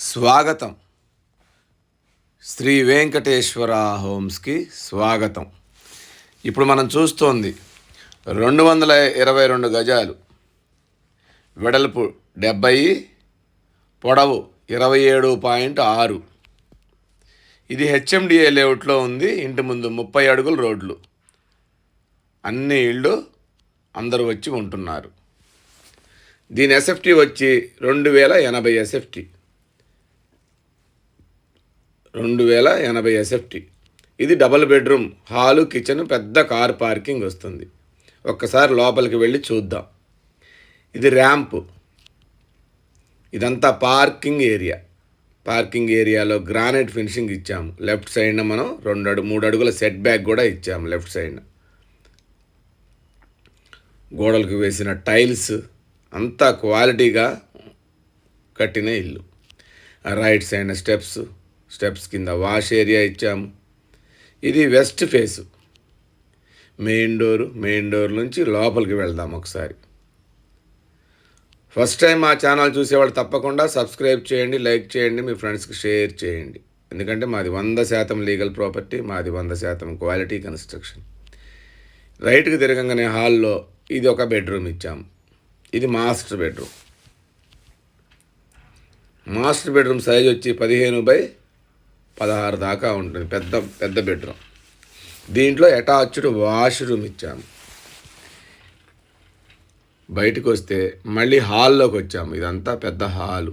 స్వాగతం. శ్రీ వెంకటేశ్వర హోమ్స్కి స్వాగతం. ఇప్పుడు మనం చూస్తోంది 222 గజాలు, వెడల్పు 70, పొడవు 27.6. ఇది హెచ్ఎండిఏ లేఅవుట్లో ఉంది. ఇంటి ముందు 30 అడుగుల రోడ్లు, అన్ని ఇళ్ళు, అందరూ వచ్చి ఉంటున్నారు. దీని ఎస్ఎఫ్టీ వచ్చి 2080 ఎస్ఎఫ్టీ. 2080 ఎస్ఎఫ్టీ. ఇది డబుల్ బెడ్రూమ్, హాలు, కిచెన్, పెద్ద కార్ పార్కింగ్ వస్తుంది. ఒక్కసారి లోపలికి వెళ్ళి చూద్దాం. ఇది ర్యాంపు. ఇదంతా పార్కింగ్ ఏరియా. పార్కింగ్ ఏరియాలో గ్రానైట్ ఫినిషింగ్ ఇచ్చాము. లెఫ్ట్ సైడ్న మనం 3 అడుగుల సెట్ బ్యాక్ కూడా ఇచ్చాము. లెఫ్ట్ సైడ్న గోడలకు వేసిన టైల్స్ అంతా క్వాలిటీగా కట్టిన ఇల్లు. రైట్ సైడ్న స్టెప్స్ కింద వాష్ ఏరియా ఇచ్చాము. ఇది వెస్ట్ ఫేసు. మెయిన్ డోర్ నుంచి లోపలికి వెళ్దాం ఒకసారి. ఫస్ట్ టైం మా ఛానల్ చూసేవాళ్ళు తప్పకుండా సబ్స్క్రైబ్ చేయండి, లైక్ చేయండి, మీ ఫ్రెండ్స్కి షేర్ చేయండి. ఎందుకంటే మాది 100% లీగల్ ప్రాపర్టీ, మాది 100% క్వాలిటీ కన్స్ట్రక్షన్. రైట్కి తిరగంగానే హాల్లో ఇది ఒక బెడ్రూమ్ ఇచ్చాము. ఇది master bedroom. Master bedroom size వచ్చి 15/16 దాకా ఉంటుంది. పెద్ద బెడ్రూమ్. దీంట్లో అటాచ్డ్ వాష్రూమ్ ఇచ్చాము. బయటకు వస్తే మళ్ళీ హాల్లోకి వచ్చాము. ఇదంతా పెద్ద హాలు.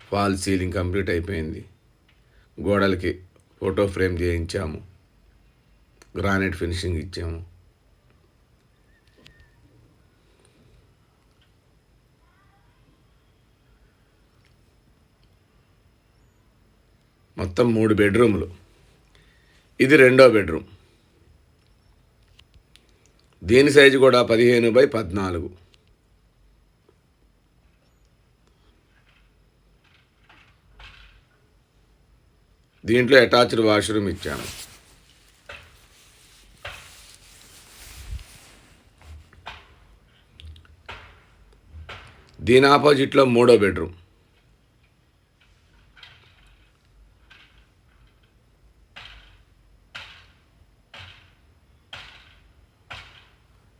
ఫాల్ సీలింగ్ కంప్లీట్ అయిపోయింది. గోడలకి ఫోటో ఫ్రేమ్ చేయించాము. గ్రానైట్ ఫినిషింగ్ ఇచ్చాము. మొత్తం 3 బెడ్రూములు. ఇది రెండో బెడ్రూమ్. దీని సైజు కూడా 15/14. దీంట్లో అటాచ్డ్ వాష్రూమ్ ఇచ్చాము. దీని ఆపోజిట్లో మూడో బెడ్రూమ్.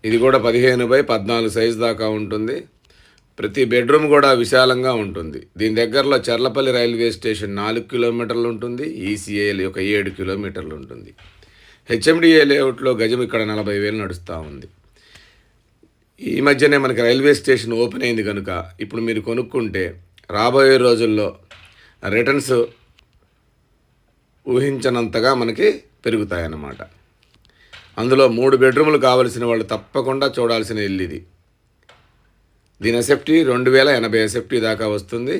ఇది కూడా 15/14 సైజు దాకా ఉంటుంది. ప్రతి బెడ్రూమ్ కూడా విశాలంగా ఉంటుంది. దీని దగ్గరలో చర్లపల్లి రైల్వే స్టేషన్ 4 కిలోమీటర్లు ఉంటుంది. ఈసీఏ ఒక 7 కిలోమీటర్లు ఉంటుంది. హెచ్ఎండిఏ లేఅవుట్లో గజం ఇక్కడ 40,000 నడుస్తూ ఉంది. ఈ మధ్యనే మనకి రైల్వే స్టేషన్ ఓపెన్ అయింది కనుక ఇప్పుడు మీరు కొనుక్కుంటే రాబోయే రోజుల్లో రిటర్న్స్ ఊహించనంతగా మనకి పెరుగుతాయన్నమాట. అందులో 3 బెడ్రూములు కావలసిన వాళ్ళు తప్పకుండా చూడాల్సిన ఇల్లు ఇది. దీని ఎస్ఎఫ్టీ 2080 ఎస్ఎఫ్టీ దాకా వస్తుంది.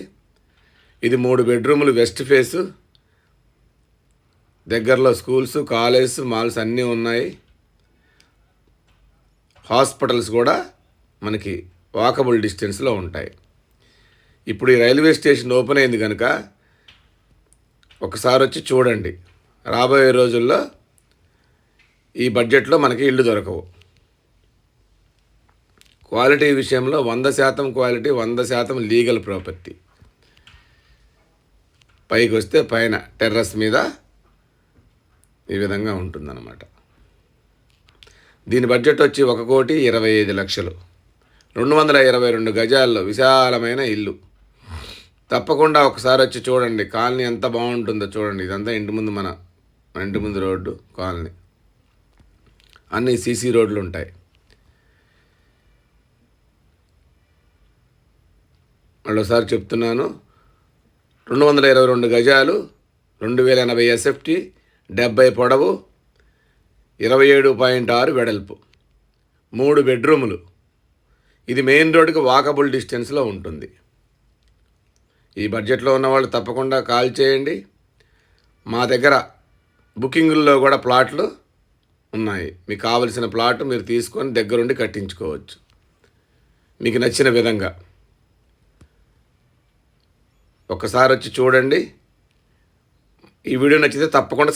ఇది 3 బెడ్రూములు, వెస్ట్ ఫేసు. దగ్గరలో స్కూల్స్, కాలేజెస్, మాల్స్ అన్నీ ఉన్నాయి. హాస్పిటల్స్ కూడా మనకి వాకబుల్ డిస్టెన్స్లో ఉంటాయి. ఇప్పుడు ఈ రైల్వే స్టేషన్ ఓపెన్ అయింది కనుక ఒకసారి వచ్చి చూడండి. రాబోయే రోజుల్లో ఈ బడ్జెట్లో మనకి ఇళ్ళు దొరకవు. క్వాలిటీ విషయంలో 100% క్వాలిటీ, 100% లీగల్ ప్రాపర్టీ. పైకి వస్తే పైన టెర్రస్ మీద ఈ విధంగా ఉంటుందన్నమాట. దీని బడ్జెట్ వచ్చి 1,25,00,000. 222 గజాల్లో విశాలమైన ఇల్లు. తప్పకుండా ఒకసారి వచ్చి చూడండి. కాలనీ ఎంత బాగుంటుందో చూడండి. ఇదంతా మన ఇంటి ముందు రోడ్డు కాలనీ. అన్ని సీసీ రోడ్లు ఉంటాయి. మళ్ళీసారి చెప్తున్నాను, 222 గజాలు, 2080 ఎస్ఎఫ్టీ, 70 పొడవు, 27.6 వెడల్పు, 3 బెడ్రూములు. ఇది మెయిన్ రోడ్డుకి వాకబుల్ డిస్టెన్స్లో ఉంటుంది. ఈ బడ్జెట్లో ఉన్నవాళ్ళు తప్పకుండా కాల్ చేయండి. మా దగ్గర బుకింగుల్లో కూడా ప్లాట్లు ఉన్నాయి. మీకు కావలసిన ప్లాట్ మీరు తీసుకొని దగ్గరుండి కట్టించుకోవచ్చు మీకు నచ్చిన విధంగా. ఒక్కసారి వచ్చి చూడండి. ఈ వీడియో నచ్చితే తప్పకుండా